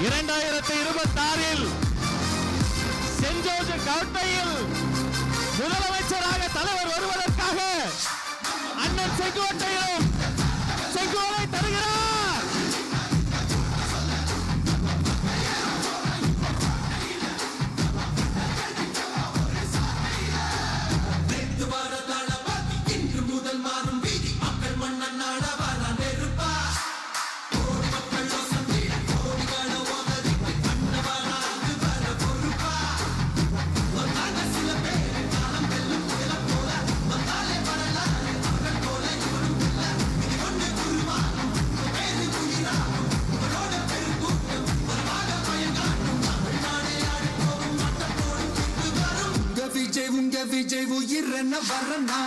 2026 send George கோட்டையில் முதலமைச்சராக தலைவர் வருவதற்காக அண்ணன் செங்கோட்டையிலும் செங்கோலை தருகிறார். விஜய் உயிர் என்ன வரனா